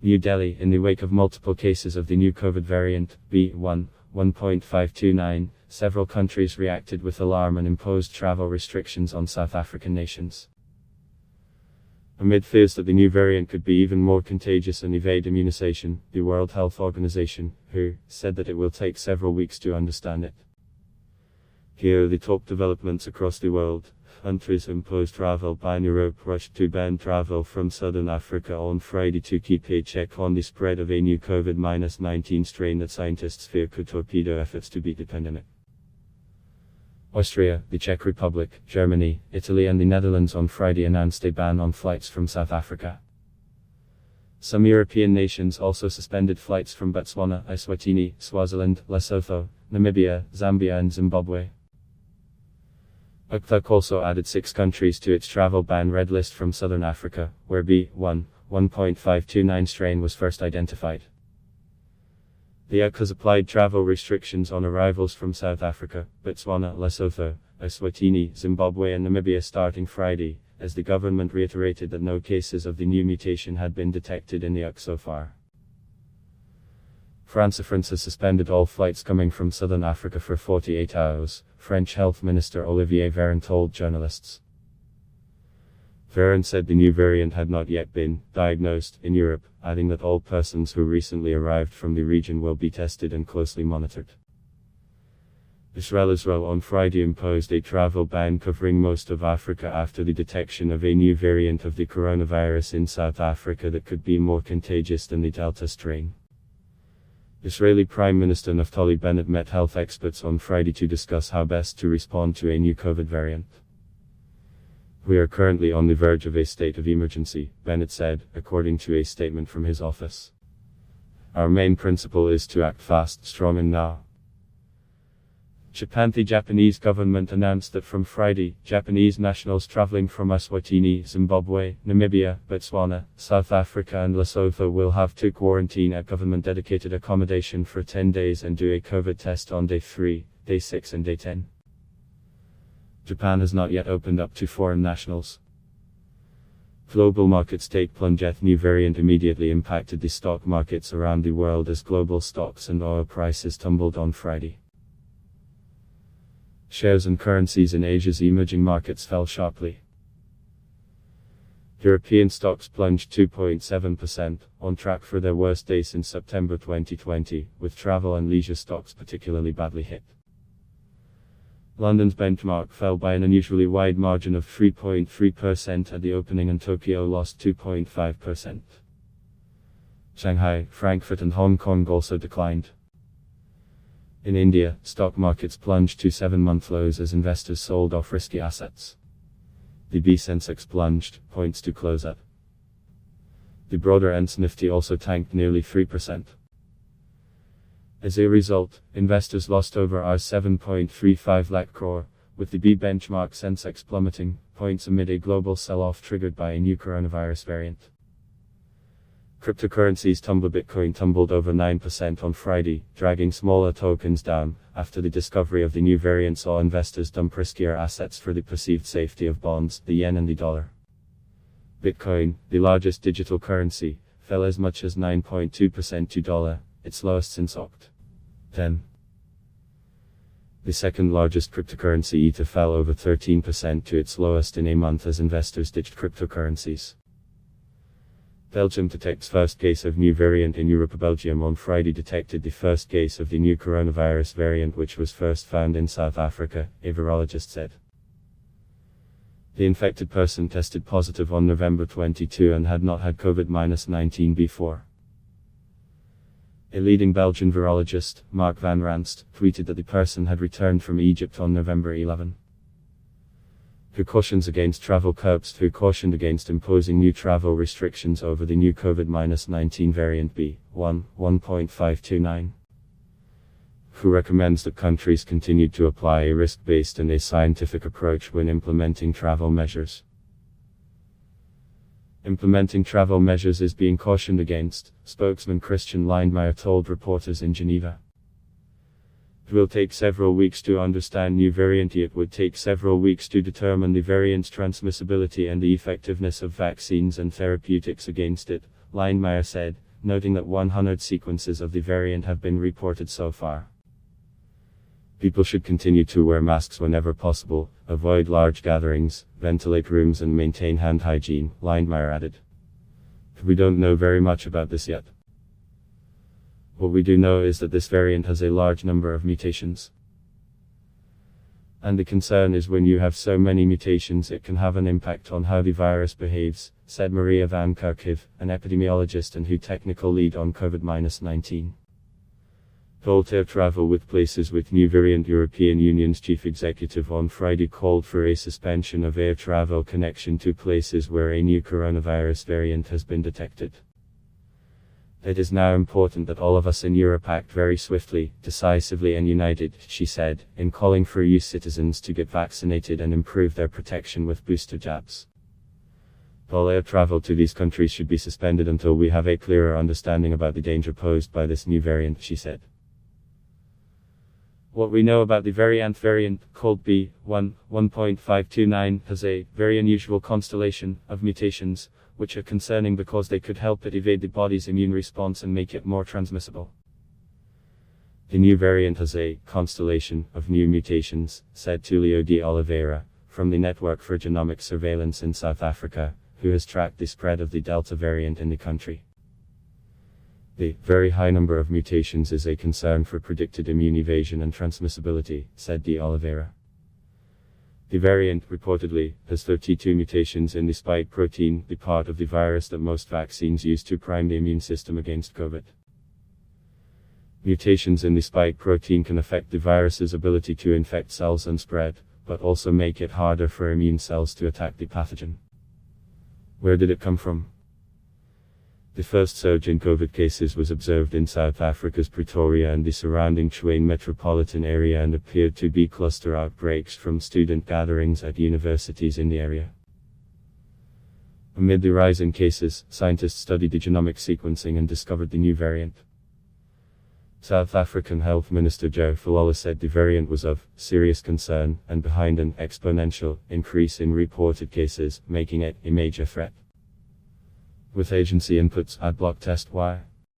New Delhi. In the wake of multiple cases of the new COVID variant, B.1.529, several countries reacted with alarm and imposed travel restrictions on South African nations. Amid fears that the new variant could be even more contagious and evade immunization, the World Health Organization, WHO, said that it will take several weeks to understand it. Here are the top developments across the world. Countries imposed travel ban. Europe rushed to ban travel from Southern Africa on Friday to keep a check on the spread of a new COVID-19 strain that scientists fear could torpedo efforts to beat the pandemic. Austria, the Czech Republic, Germany, Italy and the Netherlands on Friday announced a ban on flights from South Africa. Some European nations also suspended flights from Botswana, Eswatini, Swaziland, Lesotho, Namibia, Zambia and Zimbabwe. UNTAC also added 6 countries to its travel ban red list from Southern Africa, where B.1.529 strain was first identified. The UNTAC has applied travel restrictions on arrivals from South Africa, Botswana, Lesotho, Eswatini, Zimbabwe and Namibia starting Friday, as the government reiterated that no cases of the new mutation had been detected in the UNTAC so far. France has suspended all flights coming from Southern Africa for 48 hours, French Health Minister Olivier Véran told journalists. Véran said the new variant had not yet been diagnosed in Europe, adding that all persons who recently arrived from the region will be tested and closely monitored. Israel on Friday imposed a travel ban covering most of Africa after the detection of a new variant of the coronavirus in South Africa that could be more contagious than the Delta strain. Israeli Prime Minister Naftali Bennett met health experts on Friday to discuss how best to respond to a new COVID variant. We are currently on the verge of a state of emergency, Bennett said, according to a statement from his office. Our main principle is to act fast, strong and now. Japan. The Japanese government announced that from Friday, Japanese nationals traveling from Eswatini, Zimbabwe, Namibia, Botswana, South Africa and Lesotho will have to quarantine at government-dedicated accommodation for 10 days and do a COVID test on day 3, day 6 and day 10. Japan has not yet opened up to foreign nationals. Global markets take plunge. New variant immediately impacted the stock markets around the world as global stocks and oil prices tumbled on Friday. Shares and currencies in Asia's emerging markets fell sharply. European stocks plunged 2.7%, on track for their worst day since September 2020, with travel and leisure stocks particularly badly hit. London's benchmark fell by an unusually wide margin of 3.3% at the opening and Tokyo lost 2.5%. Shanghai, Frankfurt and Hong Kong also declined. In India, stock markets plunged to 7-month lows as investors sold off risky assets. The Sensex plunged, points to close at. The broader NS Nifty also tanked nearly 3%. As a result, investors lost over R7.35 lakh crore, with the B benchmark Sensex plummeting, points amid a global sell-off triggered by a new coronavirus variant. Cryptocurrencies tumble. Bitcoin tumbled over 9% on Friday, dragging smaller tokens down, after the discovery of the new variant saw investors dump riskier assets for the perceived safety of bonds, the yen and the dollar. Bitcoin, the largest digital currency, fell as much as 9.2% to $1, its lowest since Oct. 10. The second largest cryptocurrency Ether fell over 13% to its lowest in a month as investors ditched cryptocurrencies. Belgium detects first case of new variant in Europe. Belgium on Friday detected the first case of the new coronavirus variant, which was first found in South Africa, a virologist said. The infected person tested positive on November 22 and had not had COVID-19 before. A leading Belgian virologist, Mark van Ranst, tweeted that the person had returned from Egypt on November 11. Who cautions against travel curbs? Who cautioned against imposing new travel restrictions over the new COVID-19 variant B.1.529. Who recommends that countries continue to apply a risk-based and a scientific approach when implementing travel measures. Implementing travel measures is being cautioned against, spokesman Christian Lindmeier told reporters in Geneva. It will take several weeks to understand new variant. It would take several weeks to determine the variant's transmissibility and the effectiveness of vaccines and therapeutics against it, Lindmeier said, noting that 100 sequences of the variant have been reported so far. People should continue to wear masks whenever possible, avoid large gatherings, ventilate rooms and maintain hand hygiene, Lindmeyer added. We don't know very much about this yet. What we do know is that this variant has a large number of mutations. And the concern is when you have so many mutations it can have an impact on how the virus behaves, said Maria van Kerkhoff, an epidemiologist and WHO technical lead on COVID-19. Air travel with places with new variant. European Union's chief executive on Friday called for a suspension of air travel connection to places where a new coronavirus variant has been detected. It is now important that all of us in Europe act very swiftly, decisively and united, she said, in calling for EU citizens to get vaccinated and improve their protection with booster jabs. All air travel to these countries should be suspended until we have a clearer understanding about the danger posed by this new variant, she said. What we know about the variant called B.1.529 has a very unusual constellation of mutations, which are concerning because they could help it evade the body's immune response and make it more transmissible. The new variant has a constellation of new mutations, said Tulio de Oliveira, from the Network for Genomic Surveillance in South Africa, who has tracked the spread of the Delta variant in the country. The very high number of mutations is a concern for predicted immune evasion and transmissibility, said de Oliveira. The variant, reportedly, has 32 mutations in the spike protein, the part of the virus that most vaccines use to prime the immune system against COVID. Mutations in the spike protein can affect the virus's ability to infect cells and spread, but also make it harder for immune cells to attack the pathogen. Where did it come from? The first surge in COVID cases was observed in South Africa's Pretoria and the surrounding Tshwane metropolitan area and appeared to be cluster outbreaks from student gatherings at universities in the area. Amid the rise in cases, scientists studied the genomic sequencing and discovered the new variant. South African Health Minister Joe Falola said the variant was of serious concern and behind an exponential increase in reported cases, making it a major threat. With agency inputs, Adblock Test Y.